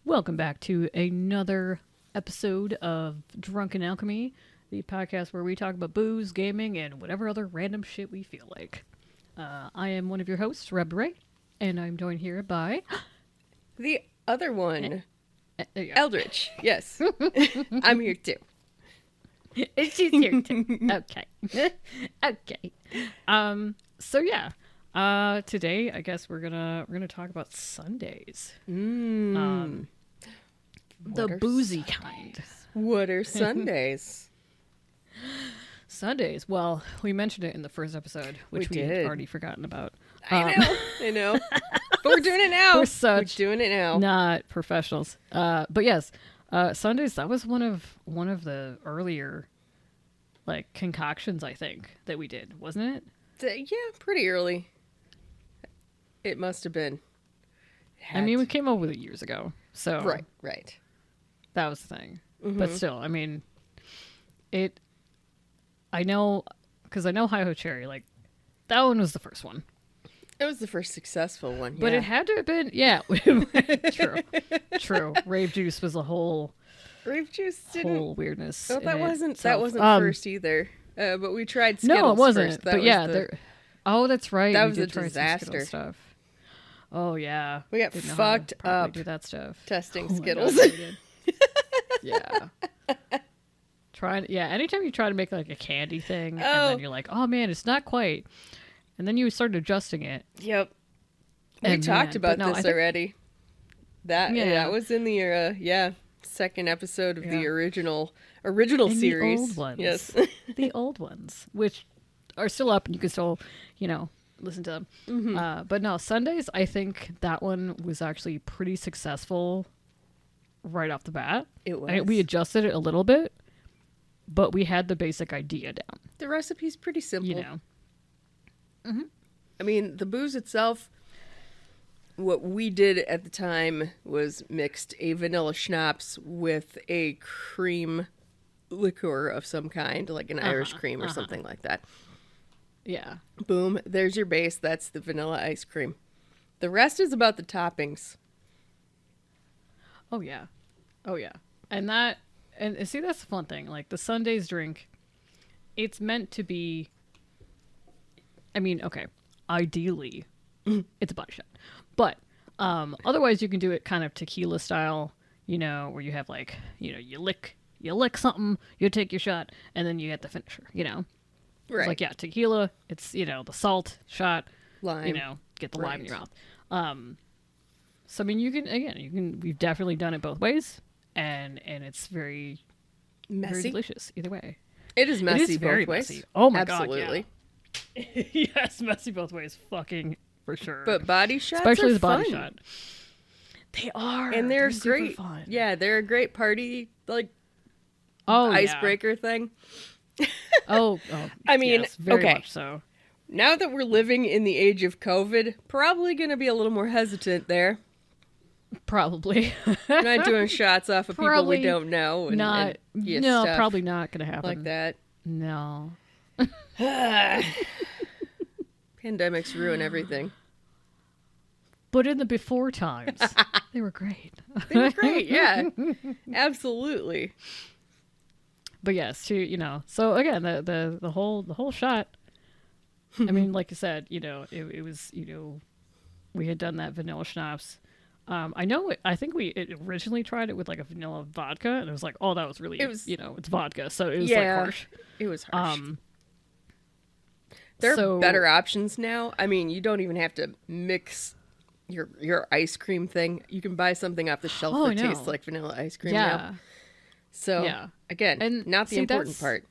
Welcome back to another episode of Drunken Alchemy, the podcast where we talk about booze, gaming, and whatever other random shit we feel like. I am one of your hosts, RabidRae, and I'm joined here by... the other one, Eldritch. Yes, I'm here too. She's here too. Okay. Okay. Today I guess we're gonna talk about Sundaes. The boozy kind. What are Sundaes? Sundaes. Well, we mentioned it in the first episode, which we had already forgotten about. I know. But we're doing it now. We're doing it now. Not professionals. But yes, Sundaes. That was one of the earlier, like, concoctions I think that we did, wasn't it? Yeah, pretty early. It must have been. I mean, we came up with it years ago, so right. That was the thing. Mm-hmm. But still, I mean, I know, because I know Hi-Ho Cherry, like, that one was the first one. It was the first successful one, But it had to have been, True. Rave Juice was a whole... Rave Juice whole weirdness. Oh, that wasn't first either. But we tried Skittles no, it wasn't. First. But yeah, oh, that's right. That we was did a try disaster. Some stuff. Oh, yeah. We got fucked up. Do that stuff. Testing Oh Skittles. God, yeah. Anytime you try to make like a candy thing, and then you're like, oh man, it's not quite. And then you start adjusting it. Yep. We talked about this already. That was in the second episode of the original series. The old ones. Yes. The old ones, which are still up and you can still, listen to them. Mm-hmm. But no, Sundaes, I think that one was actually pretty successful right off the bat. It was. We adjusted it a little bit, but we had the basic idea down. The recipe's pretty simple. Mm-hmm. I mean, the booze itself, what we did at the time was mixed a vanilla schnapps with a cream liqueur of some kind, like an Irish cream or something like that. Yeah. Boom. There's your base. That's the vanilla ice cream. The rest is about the toppings. Oh, yeah. And see, that's the fun thing. Like, the Sundaes drink, it's meant to be, I mean, okay, ideally, it's a body shot. But otherwise, you can do it kind of tequila style, where you have, like, you lick something, you take your shot, and then you get the finisher, Right. It's like, yeah, tequila, it's, the salt shot, Lime. Get the lime in your mouth. So, I mean, we've definitely done it both ways, and it's very, messy. very delicious either way. It is messy It is very both ways. messy. Oh my Absolutely. God, yeah. Yes, messy both ways, fucking for sure. But body shots especially are the body fun. shot. They are, and they're super great. fun. Yeah, they're a great party icebreaker thing. I mean, yes, very okay. much so. Now that we're living in the age of COVID, probably going to be a little more hesitant there. Probably. Not doing shots off of people we don't know. Probably not going to happen. Like that. No. Pandemics ruin everything. But in the before times, they were great. They were great, yeah. Absolutely. But yes, so again, the whole shot, I mean, like you said, it was, we had done that vanilla schnapps. I think we originally tried it with like a vanilla vodka, and it was like, oh, that was really, it's vodka, so it was like harsh. It was harsh. There are better options now. I mean, you don't even have to mix your ice cream thing. You can buy something off the shelf that tastes like vanilla ice cream now. So, again, and not the important part.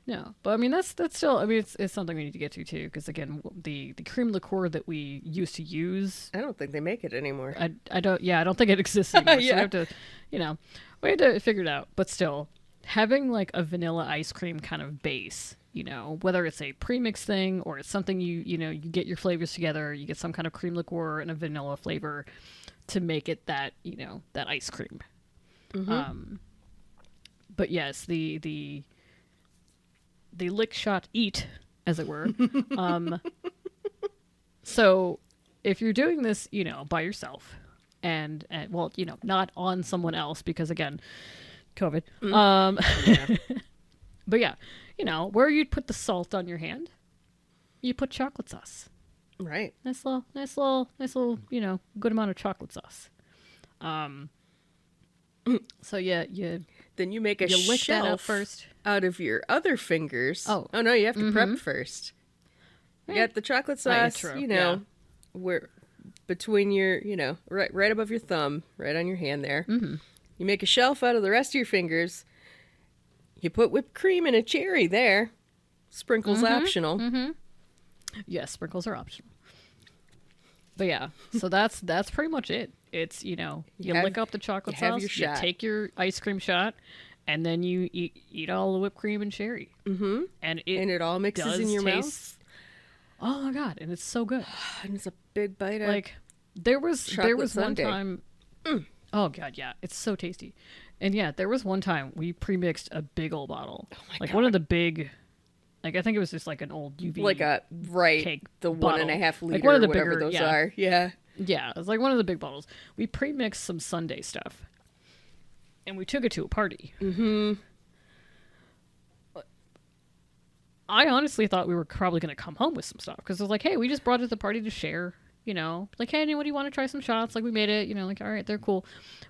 No, but I mean, that's still, I mean, it's something we need to get to too, because again, the cream liqueur that we used to use, I don't think they make it anymore. I don't think it exists anymore. So we have to, we had to figure it out. But still, having like a vanilla ice cream kind of base, whether it's a premix thing or it's something you get your flavors together, you get some kind of cream liqueur and a vanilla flavor to make it that, that ice cream. Mm-hmm. But yes, the lick shot eat, as it were. So if you're doing this, by yourself, and well, not on someone else because again, COVID. Yeah. But yeah, where you'd put the salt on your hand, you put chocolate sauce. Right. Nice little, good amount of chocolate sauce. So yeah, then you make a you lick that out shelf first out of your other fingers. Oh no, you have to prep first. You got the chocolate sauce, true. where between your, right above your thumb, right on your hand there. Mm-hmm. You make a shelf out of the rest of your fingers. You put whipped cream and a cherry there. Sprinkles optional. Mm-hmm. Yes, sprinkles are optional. But yeah, so that's pretty much it. It's, you lick up the chocolate sauce, you take your ice cream shot, and then you eat all the whipped cream and cherry. Mm-hmm. And it all mixes in your mouth. Oh my God, and it's so good. And it's a big bite of like there was one sundae. time. Oh God, yeah, it's so tasty. And yeah, there was one time we pre-mixed a big old bottle. Oh my God. God. One of the big, I think it was just like an old UV cake the bottle. 1.5 liter, like one of the whatever bigger, those are. Yeah. Yeah, it was like one of the big bottles. We pre-mixed some Sundae stuff, and we took it to a party. Mm-hmm. I honestly thought we were probably going to come home with some stuff because it was like, hey, we just brought it to the party to share. Like, hey, anybody want to try some shots? Like, we made it. Like, all right, they're cool.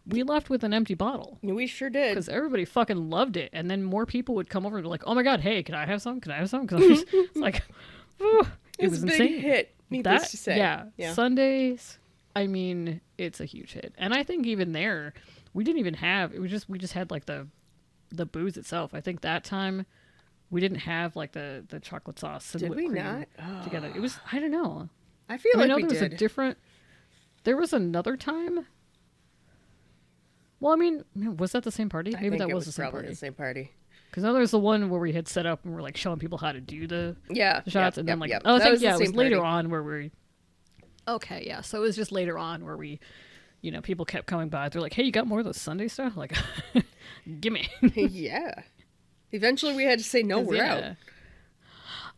We left with an empty bottle. We sure did. Because everybody fucking loved it, and then more people would come over and be like, oh my God, hey, can I have some? Can I have some? Because it's like, it was a big insane. hit. Needless to say. Yeah. Sundaes. I mean, it's a huge hit, and I think even there, we didn't even have. It was just we just had like the booze itself. I think that time we didn't have like the chocolate sauce and did whipped we cream not together. It was I don't know. I feel like know we there was did. a different. There was another time. Well, I mean, was that the same party? Maybe that was the same party. The same party. Because now there's the one where we had set up and we're like showing people how to do the shots, and then I think it was later party. on where we. Okay, yeah. So it was just later on where we, people kept coming by. They're like, "Hey, you got more of those Sunday stuff? Like, gimme." Yeah. Eventually, we had to say no. We're out.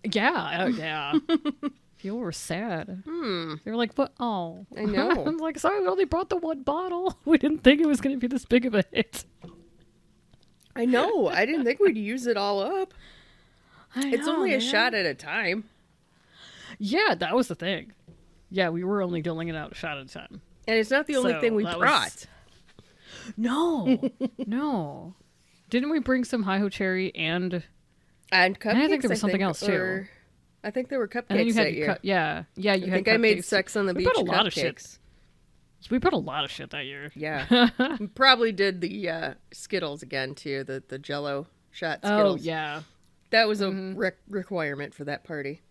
Yeah. People were sad. They were like, "What? Oh, I know." I'm like, "Sorry, we only brought the one bottle. We didn't think it was going to be this big of a hit." I know. I didn't think we'd use it all up. It's only a shot at a time. Yeah, that was the thing. Yeah, we were only doling it out a shot at a time. And it's not the only thing we brought. No. No. Didn't we bring some Hi-Ho cherry and cupcakes? And I think there was something else too. I think there were cupcakes and then you had that year. Yeah, you had I think cupcakes. I made Sex on the Beach brought a cupcakes. lot of shit. We put a lot of shit that year. Yeah. We probably did the Skittles again too, the Jell-O shot Skittles. Oh, yeah. That was a requirement for that party.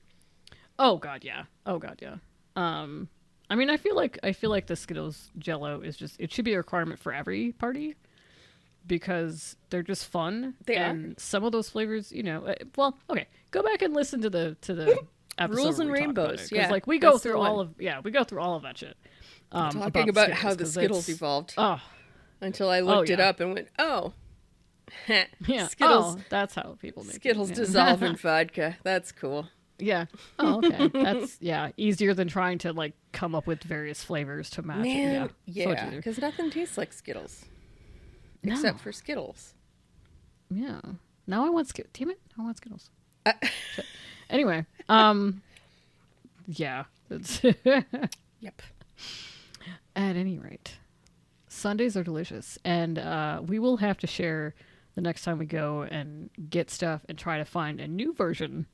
Oh god, yeah. I mean, I feel like the Skittles Jell-O is just it should be a requirement for every party because they're just fun. They and are. Some of those flavors, well, okay, go back and listen to the episode Rules and where we talk about Rainbows. it, Yeah, like we go that's through the one. all of that shit. Talking about how the Skittles evolved. Oh, until I looked it up and went, oh. Yeah. Skittles. Oh, that's how people make Skittles it. dissolve in vodka. That's cool. Yeah. Oh, okay. That's easier than trying to like come up with various flavors to match. Man, yeah. because nothing tastes like Skittles. No. Except for Skittles. Yeah. Now I want Skittles. Damn it. I want Skittles. Shit. Anyway. Yeah. Yep. At any rate, Sundaes are delicious, and we will have to share the next time we go and get stuff and try to find a new version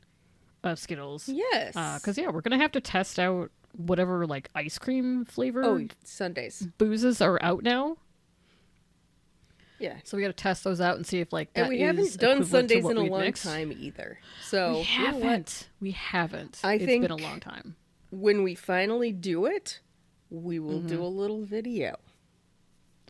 of Skittles. Yes. Because we're gonna have to test out whatever like ice cream flavored Sundaes boozes are out now. Yeah. So we got to test those out and see if like that and we is haven't done equivalent to Sundaes what in a we've long mixed. time either. So We haven't. It's think been a long time. when we finally do it, we will do a little video.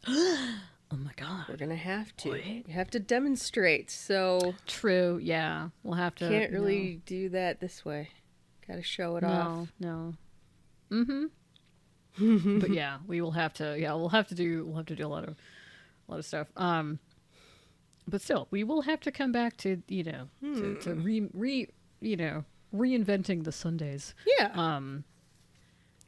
Oh my god. We're gonna have to. What? You have to demonstrate. So True. Yeah. We'll have to. can't really do that this way. Got to show it off. No. Mm-hmm. But yeah, we will have to. Yeah, we'll have to do a lot of stuff. But still, we will have to come back to reinventing the Sundaes. Yeah. I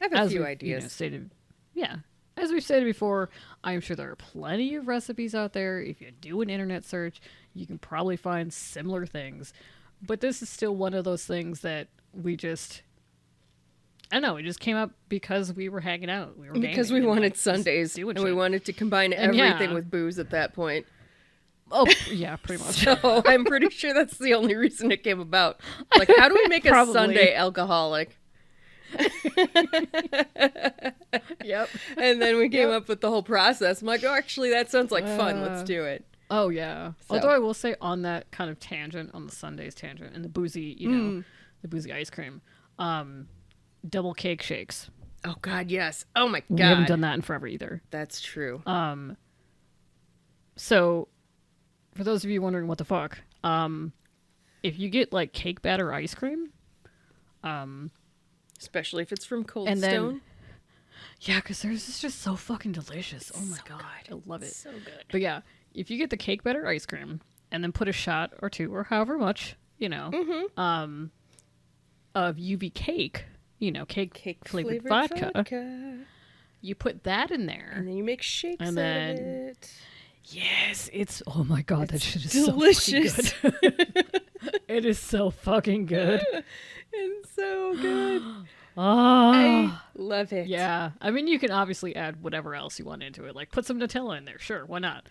have a few ideas. Stated. Yeah. as we've said before, I'm sure there are plenty of recipes out there. If you do an internet search, you can probably find similar things. But this is still one of those things that we just, I don't know, it just came up because we were hanging out. We were because we wanted Sundays, and we wanted to combine everything with booze at that point. Oh, yeah, pretty much. So I'm pretty sure that's the only reason it came about. Like, how do we make a Sunday alcoholic? Yep. And then we came up with the whole process. I'm like, oh, actually, that sounds like fun. Let's do it. Oh, yeah. So. Although I will say on that kind of tangent, on the Sundays tangent, and the boozy, the boozy ice cream, double cake shakes. Oh, God, yes. Oh, my God. We haven't done that in forever either. That's true. So, for those of you wondering what the fuck, if you get, like, cake batter ice cream, especially if it's from Cold and Stone. Then, yeah, because theirs is just so fucking delicious. Oh my God. Good. I love it. So good. But yeah, if you get the cake batter ice cream and then put a shot or two or however much, of UV cake, cake flavored vodka, you put that in there. And then you make shakes out of it. Yes, oh my God, that shit is delicious. So fucking good. It is so fucking good. It's so good. I love it. Yeah. I mean, you can obviously add whatever else you want into it. Like, put some Nutella in there. Sure, why not?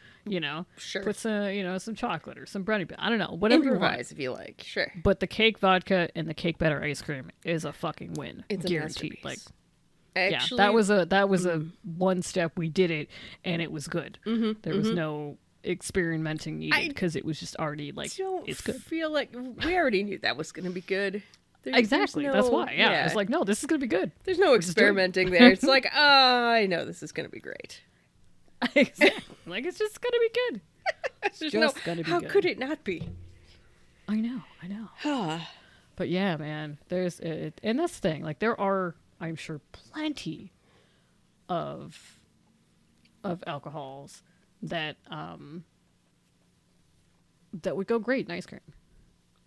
Sure. Put some, some chocolate or some brownie. I don't know. Whatever you want. If you like. Sure. But the cake vodka and the cake batter ice cream is a fucking win. It's guaranteed. A like, actually, yeah, that was a one step. We did it, and it was good. There was no experimenting needed because it was just already like it's good. I feel like we already knew that was going to be good. Exactly. That's why. Yeah. It's like, no, this is going to be good. There's no experimenting there. It's like, I know this is going to be great. Exactly. Like, it's just going to be good. It's just going to be good. How could it not be? I know. But yeah, man, there's it. And that's the thing. Like, there are, I'm sure, plenty of alcohols that that would go great in ice cream.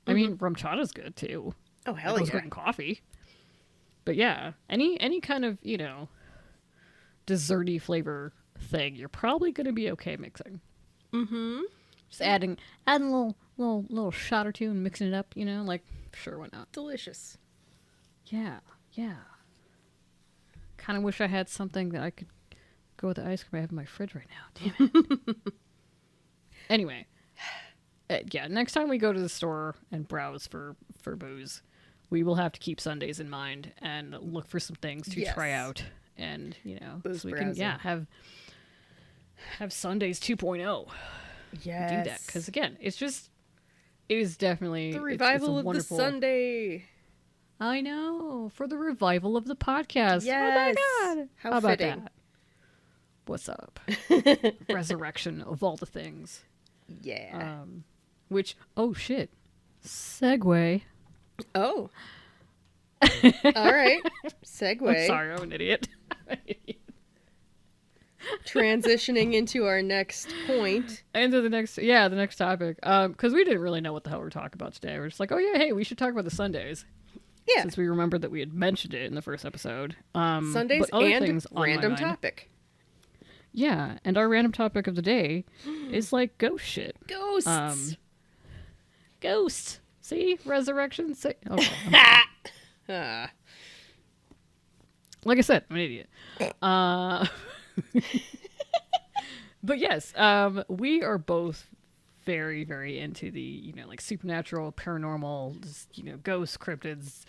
I mean, rum chata's good too. Oh, hell yeah. Great in coffee. But yeah, any kind of, desserty flavor thing, you're probably going to be okay mixing. Just adding a little shot or two and mixing it up, like, sure, why not? Delicious. Yeah. Kind of wish I had something that I could go with the ice cream I have in my fridge right now. Damn it. Anyway, next time we go to the store and browse for booze, we will have to keep Sundays in mind and look for some things to try out, and booze so we browsing. can have Sundays 2.0. Yes, do that because again, it is definitely the revival it's of the Sunday. I know, for the revival of the podcast. Yes. Oh my God, how about fitting. that? What's up? Resurrection of all the things. Yeah. Which, oh shit. Segue. Oh. All right. Segue. I'm sorry, I'm an idiot. Transitioning into our next point. Into the next topic. Because we didn't really know what the hell we were talking about today. We're just like, oh yeah, hey, we should talk about the Sundays. Yeah. Since we remembered that we had mentioned it in the first episode. Sundays and random topic. Yeah, and our random topic of the day is like ghost shit. Ghosts. Ghosts. See? Resurrection. Like I said, I'm an idiot. But yes, we are both very, very into the, like supernatural, paranormal, ghosts, cryptids,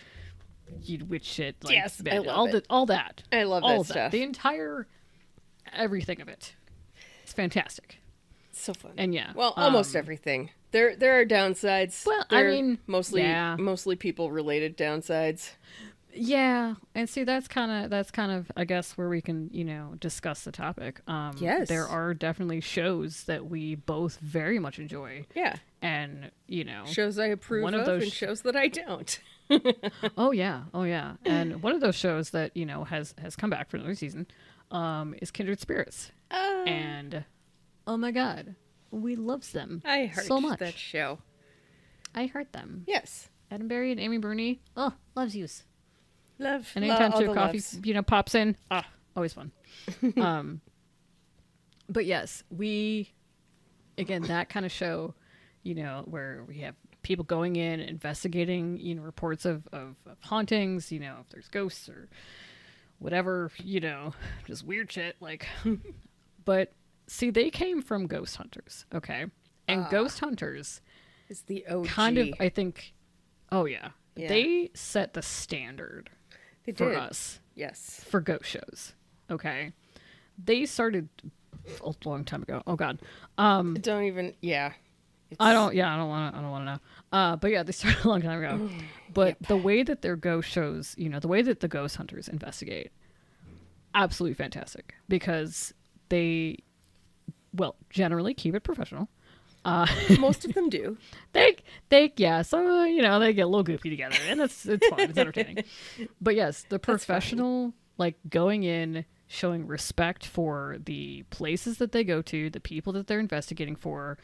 witch shit. Like, yes, I love it. All that. I love all that stuff. The entire, everything of it. It's fantastic. It's so fun. And yeah. Well, almost everything. There are downsides. Well, there I mean, mostly people related downsides. Yeah, and see that's kind of I guess where we can discuss the topic. Yes, there are definitely shows that we both very much enjoy. Yeah, and shows I approve of and shows that I don't. Oh yeah, and one of those shows that has come back for another season is Kindred Spirits. And oh my God, we love them. I heard so much that show. I heard them. Yes, Adam Berry and Amy Bruni. Oh, loves yous. Love. And anytime all Chip the Coffee, loves. pops in, Always fun. But yes, again, that kind of show, where we have people going in, investigating, reports of hauntings, if there's ghosts or whatever, just weird shit. Like, but see, they came from ghost hunters. Okay. And ghost hunters is the OG. Kind of, I think, they set the standard for us. Yes. For ghost shows. Okay. They started a long time ago. Oh God. Don't even. Yeah. I don't want to know. But yeah, they started a long time ago. But the way that their ghost shows, the way that the ghost hunters investigate, absolutely fantastic, because they, generally keep it professional. Most of them do. They so they get a little goofy together, and it's fun, it's entertaining. But yes, the professional, like, going in, showing respect for the places that they go to, the people that they're investigating for,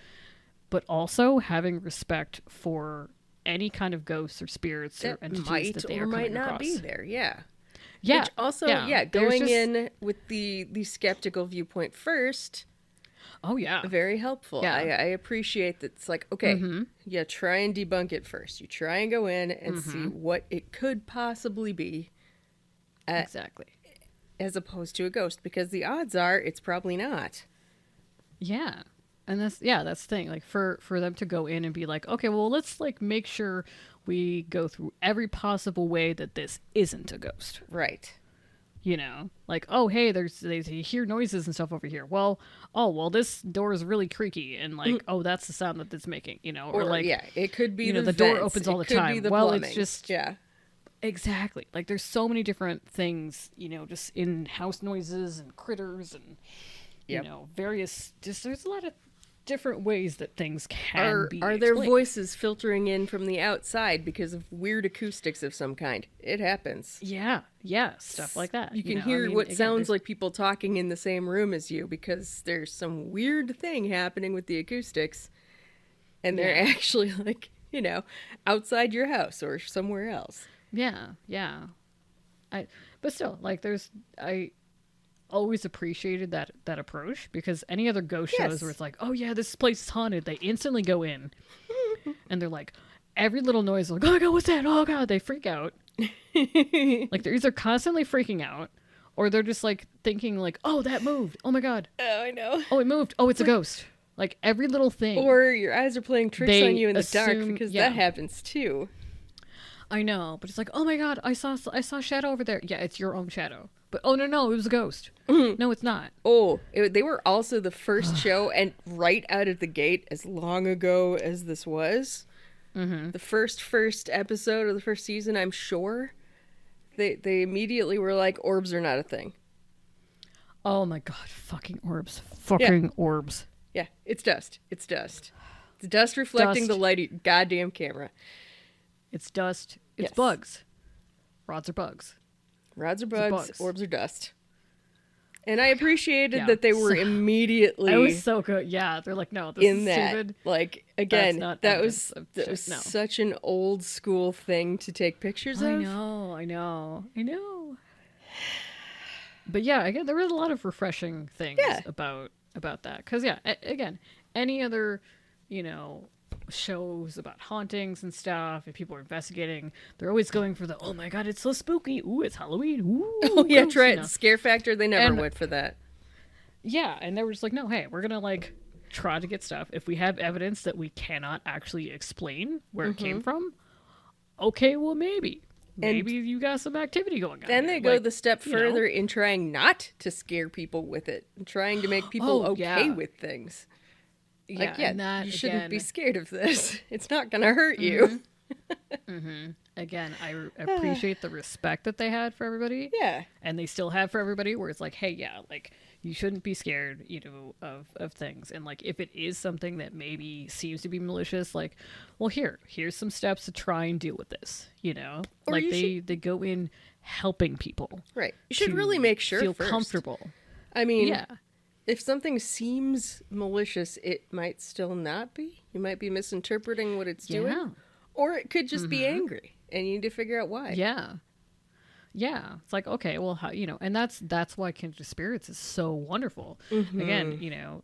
but also having respect for any kind of ghosts or spirits that or entities might that they or are might coming not across. be there. Yeah. Yeah. Which also, going in with the skeptical viewpoint first. Oh yeah. Very helpful. Yeah. I appreciate that. It's like, okay, try and debunk it first. You try and go in and see what it could possibly be. Exactly. As opposed to a ghost, because the odds are it's probably not. Yeah. And that's the thing. Like, for them to go in and be like, okay, well, let's, like, make sure we go through every possible way that this isn't a ghost. Right. Like, oh, hey, they hear noises and stuff over here. Well, this door is really creaky, and like, oh, that's the sound that it's making, or like, it could be the vents. door opens all the time. Well, plumbing. It's just exactly, like, there's so many different things, just in house noises and critters and various. Just there's a lot of different ways that things can be. Are there voices filtering in from the outside because of weird acoustics of some kind? It happens. Yeah, stuff like that. You can hear what sounds like people talking in the same room as you because there's some weird thing happening with the acoustics, and they're actually, like, outside your house or somewhere else. Yeah. But still, like, I always appreciated that approach, because any other ghost shows where it's like, oh yeah, this place is haunted, they instantly go in and they're like, every little noise, like, oh my god, what's that? Oh god, they freak out. Like, they're either constantly freaking out, or they're just like thinking like, oh, that moved, oh my god, oh, I know, oh, it moved, oh, it's a ghost. Like, every little thing. Or your eyes are playing tricks on you in the dark, because that happens too. I know, but it's like, oh my god, I saw a shadow over there. Yeah, it's your own shadow. But oh no, it was a ghost. No, it's not. Oh, they were also the first show, and right out of the gate, as long ago as this was, the first episode of the first season, I'm sure, they immediately were like, orbs are not a thing. Oh my god, fucking orbs. Fucking orbs. Yeah, it's dust. It's dust reflecting the light of your goddamn camera. It's dust. It's bugs. Rods are bugs. Rods are bugs. Orbs are dust. And I appreciated that they were immediately. It was so good. Yeah, they're like, no, this is stupid. Like, again, that was such an old school thing to take pictures of. I know. But yeah, again, there was a lot of refreshing things about that. Because again, any other, shows about hauntings and stuff, and people are investigating, they're always going for the, oh my god, it's so spooky, ooh, it's Halloween, ooh, oh yeah, try it, scare factor. They never went for that. Yeah, and they were just like, no, hey, we're gonna, like, try to get stuff. If we have evidence that we cannot actually explain where it came from, okay, well, maybe you got some activity going on. Then they go the step further in trying not to scare people with it, and trying to make people okay with things. Like, you shouldn't be scared of this. It's not going to hurt you. Again, I appreciate the respect that they had for everybody. Yeah. And they still have for everybody, where it's like, hey, like, you shouldn't be scared, of things. And, like, if it is something that maybe seems to be malicious, like, well, here's some steps to try and deal with this, Or like, they go in helping people. Right. You should really make sure feel comfortable. I mean, if something seems malicious, it might still not be. You might be misinterpreting what it's doing. Or it could just be angry, and you need to figure out why. Yeah, it's like, okay, well, how, and that's why Kindred Spirits is so wonderful. Again,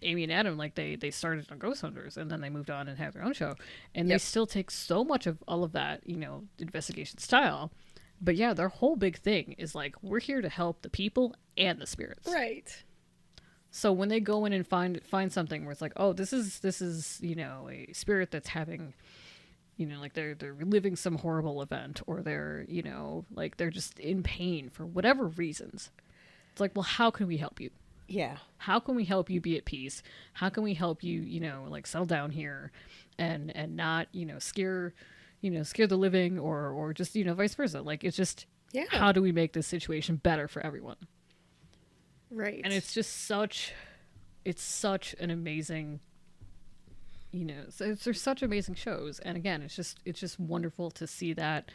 Amy and Adam, like they started on Ghost Hunters and then they moved on and have their own show, and they still take so much of all of that, investigation style. But yeah, their whole big thing is like, we're here to help the people and the spirits. Right. So when they go in and find something where it's like, oh, this is a spirit that's having, like they're reliving some horrible event, or they're like they're just in pain for whatever reasons. It's like, well, how can we help you? Yeah. How can we help you be at peace? How can we help you, like settle down here, and not scare the living, or just vice versa. Like, it's just, how do we make this situation better for everyone? Right. And it's just such an amazing, there's such amazing shows. And again, it's just wonderful to see that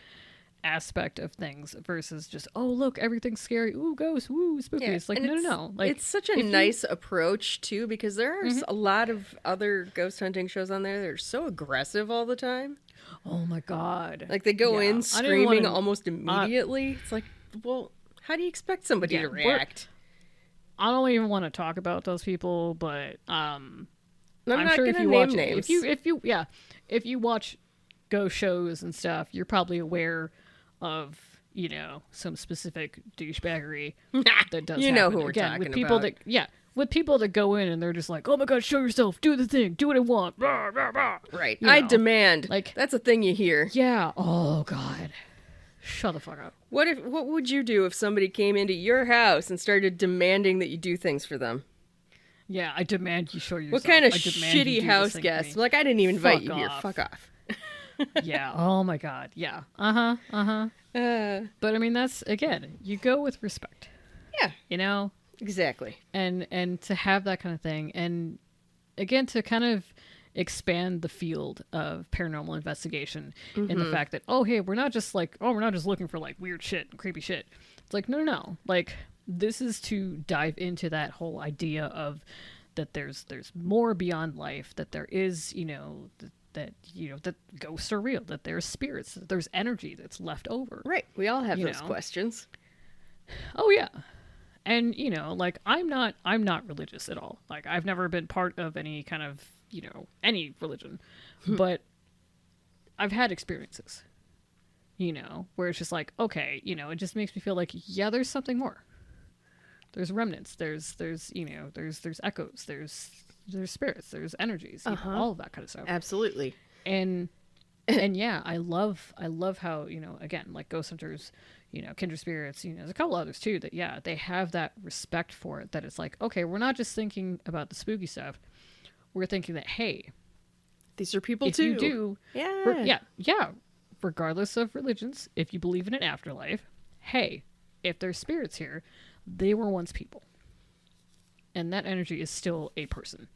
aspect of things versus just, oh, look, everything's scary. Ooh, ghosts. Ooh, spooky. It's like, no. Like, it's such a nice approach too, because there are a lot of other ghost hunting shows on there that are so aggressive all the time. Oh my God. Like, they go in screaming almost immediately. It's like, well, how do you expect somebody to react? I don't even want to talk about those people, but I'm not sure if you watch names. If you watch ghost shows and stuff, you're probably aware of some specific douchebaggery that does. Who we're talking with people about. With people that go in and they're just like, oh my God, show yourself, do the thing, do what I want, rah, rah, rah. Right. I demand. Like, that's a thing you hear. Yeah. Oh God. Shut the fuck up. What would you do if somebody came into your house and started demanding that you do things for them? Yeah, I demand you show yourself. What kind of shitty house guest? Like, I didn't even invite you here. Fuck off. Yeah. Oh my God. Yeah. But I mean, that's, again, you go with respect. Yeah. Exactly. And to have that kind of thing, and again, to kind of expand the field of paranormal investigation in the fact that, oh, hey, we're not just looking for like weird shit and creepy shit. It's like, no. Like, this is to dive into that whole idea of that there's more beyond life, that there is, that ghosts are real, that there's spirits, that there's energy that's left over. Right. We all have those questions. Oh yeah. And like, I'm not religious at all. Like, I've never been part of any kind of any religion, but I've had experiences, where it's just like, okay, it just makes me feel like, yeah, there's something more. There's remnants. There's echoes. There's spirits. There's energies. All of that kind of stuff. Absolutely. And yeah, I love how, again, like Ghost Hunters, Kindred Spirits, there's a couple others too that, yeah, they have that respect for it, that it's like, okay, we're not just thinking about the spooky stuff. We're thinking that, hey, these are people if too. You do, yeah. Regardless of religions, if you believe in an afterlife, hey, if there's spirits here, they were once people. And that energy is still a person.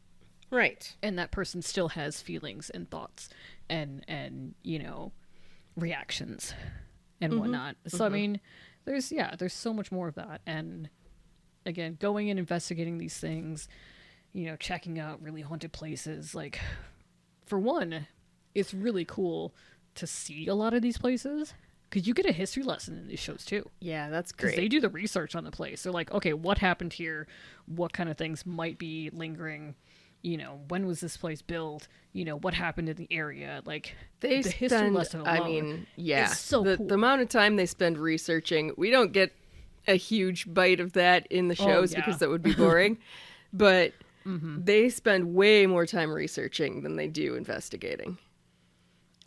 Right. And that person still has feelings and thoughts and reactions and whatnot. So, I mean, there's so much more of that. And again, going and investigating these things, checking out really haunted places. Like, for one, it's really cool to see a lot of these places, because you get a history lesson in these shows too. Yeah, that's great. Because they do the research on the place. They're like, okay, what happened here? What kind of things might be lingering? When was this place built? What happened in the area? Like, the history lesson alone. Is so cool. The amount of time they spend researching, we don't get a huge bite of that in the shows because that would be boring. But they spend way more time researching than they do investigating.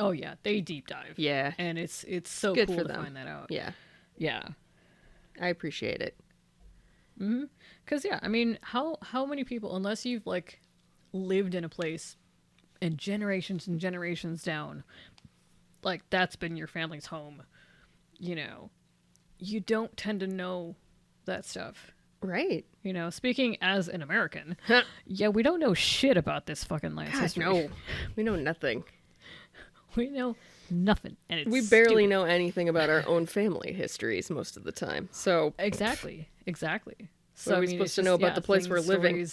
Oh yeah, they deep dive. Yeah, and it's so good cool for to them. find that out. Yeah, I appreciate it. Because I mean, how many people, unless you've like lived in a place and generations down, like that's been your family's home, you don't tend to know that stuff. Right. Speaking as an American, we don't know shit about this fucking land's history. No, we know nothing. We know nothing, and it's we barely know anything about our own family histories most of the time. So exactly. So are we supposed to know about the place we're living?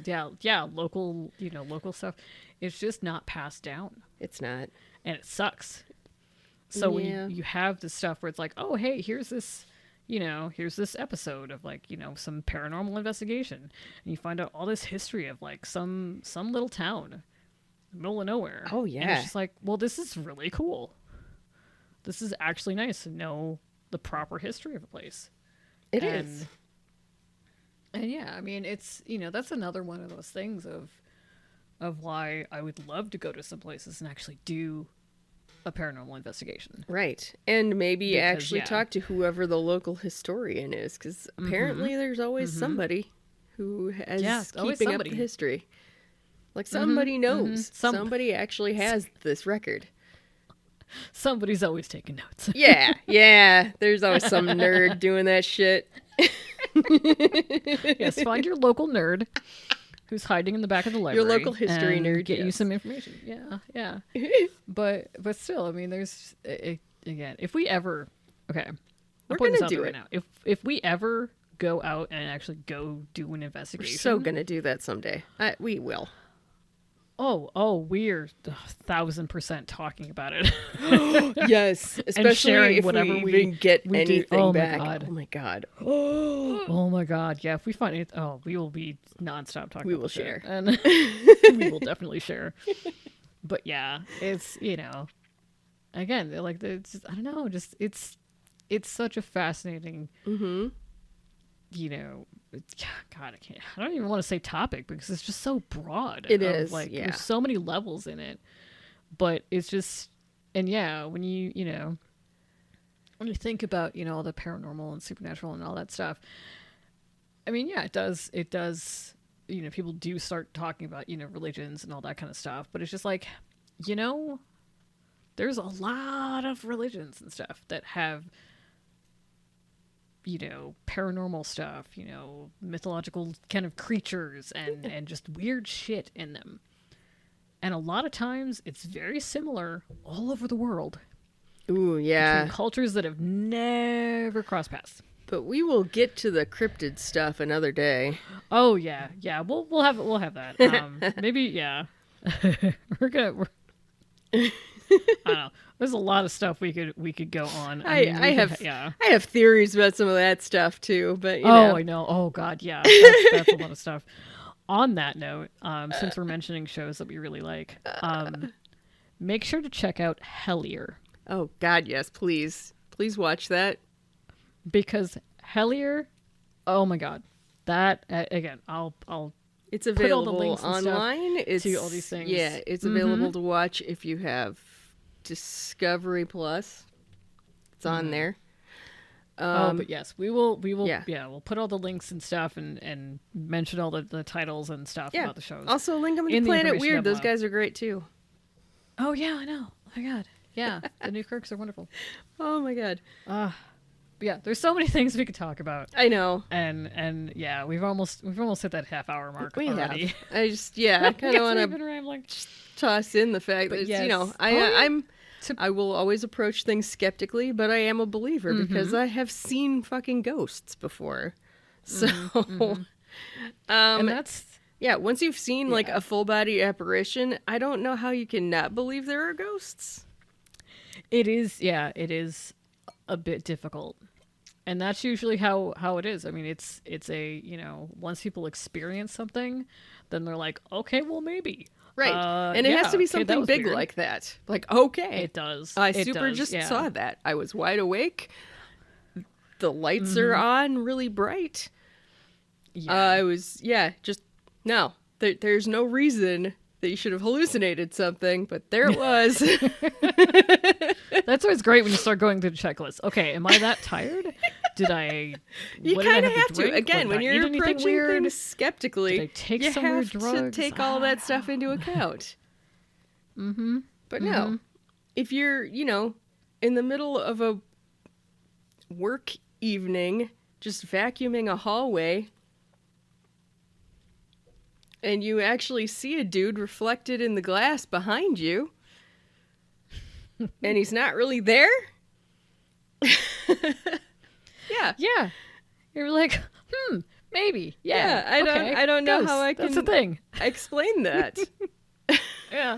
Local, local stuff. It's just not passed down. It's not, and it sucks. So when you have this stuff where it's like, oh, hey, here's this episode of like, some paranormal investigation, and you find out all this history of like some little town in the middle of nowhere. Oh yeah. And it's just like, well, this is really cool. This is actually nice to know the proper history of a place. It is. And yeah, I mean, it's, that's another one of those things of why I would love to go to some places and actually do a paranormal investigation. Right. And maybe actually talk to whoever the local historian is, because apparently there's always somebody who is keeping up the history. Like somebody knows. Somebody actually has this record. Somebody's always taking notes. Yeah. There's always some nerd doing that shit. Yes, find your local nerd who's hiding in the back of the library. Your local history nerd. Get you some information. Yeah. But still, I mean, there's again, if we ever, okay, we're gonna do it right now. If we ever go out and actually go do an investigation, we're so gonna do that someday. We will. Oh, we're 1,000% talking about it. Yes, especially if whatever we even get anything back. God. Oh my god. Oh my god. Yeah, if we find it, we will be nonstop talking. We will share, and we will definitely share. But yeah, it's again, they're like, it's just, I don't know, just it's such a fascinating. God, I don't even want to say topic because it's just so broad. It is. Like, there's so many levels in it, but it's just, and yeah, when you think about, all the paranormal and supernatural and all that stuff, I mean, yeah, it does, people do start talking about, religions and all that kind of stuff, but it's just like, there's a lot of religions and stuff that have, paranormal stuff, mythological kind of creatures and just weird shit in them. And a lot of times it's very similar all over the world. Ooh, yeah. Between cultures that have never crossed paths. But we will get to the cryptid stuff another day. Oh yeah. We'll have that. Maybe, yeah. we're I don't know. There's a lot of stuff we could go on. I have theories about some of that stuff too, but I know. Oh god, yeah. That's a lot of stuff. On that note, since we're mentioning shows that we really like, make sure to check out Hellier. Oh god, yes, please watch that, because Hellier, oh my god, that again, I'll it's available put all the links online. It's to all these things. Yeah, it's available to watch if you have Discovery Plus. It's on there. But yes, we will we'll put all the links and stuff and mention all the titles and stuff about the shows. Also link them to Planet Weird. Those guys are great too. Oh yeah, I know. Oh my god. Yeah, the new Kirks are wonderful. Oh my god. Yeah, there's so many things we could talk about. I know. And yeah, we've almost hit that half-hour mark already. Have. I kind of want to toss in the fact that I will always approach things skeptically, but I am a believer because I have seen fucking ghosts before. So and that's once you've seen like a full body apparition, I don't know how you can not believe there are ghosts. It is a bit difficult. And that's usually how it is. I mean, it's a, once people experience something, then they're like, okay, well, maybe. Right. And it has to be something big weird. Like that. Like, okay. It does. I saw that. I was wide awake. The lights are on really bright. Yeah. There's no reason that you should have hallucinated something, but there it was. That's always great when you start going through the checklist. Okay, am I that tired? Did I? You kind of have to. Again, when you're approaching things skeptically, did I take some weird drugs? To take all that stuff into account. But no, if you're, in the middle of a work evening, just vacuuming a hallway, and you actually see a dude reflected in the glass behind you, and he's not really there? Yeah. You're like, maybe. Yeah. I don't know how I can That's the thing. Explain that. Yeah.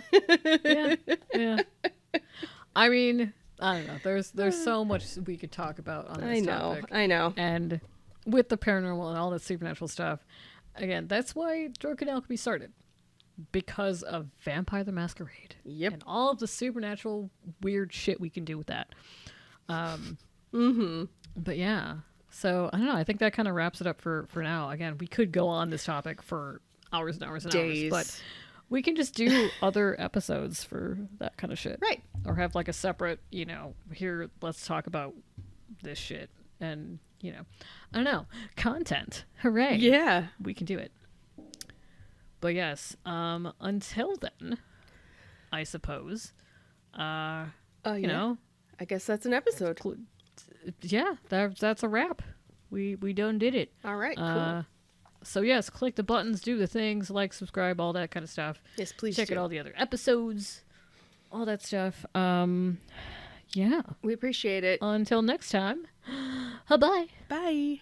I mean, I don't know. There's so much we could talk about on this topic. I know. And with the paranormal and all the supernatural stuff, again, that's why Drunken Alchemy started. Because of Vampire the Masquerade. Yep. And all of the supernatural weird shit we can do with that. But yeah. So, I don't know. I think that kind of wraps it up for now. Again, we could go on this topic for hours and hours and Days. hours. But we can just do other episodes for that kind of shit. Right. Or have like a separate, here, let's talk about this shit. And, I don't know. Content. Hooray. Yeah. We can do it. But yes, until then, I suppose, I guess that's an episode. Yeah, that's a wrap. We done did it. All right, cool. So yes, click the buttons, do the things, like, subscribe, all that kind of stuff. Yes, please check do. out all the other episodes, all that stuff. Yeah. We appreciate it. Until next time, bye-bye. Bye.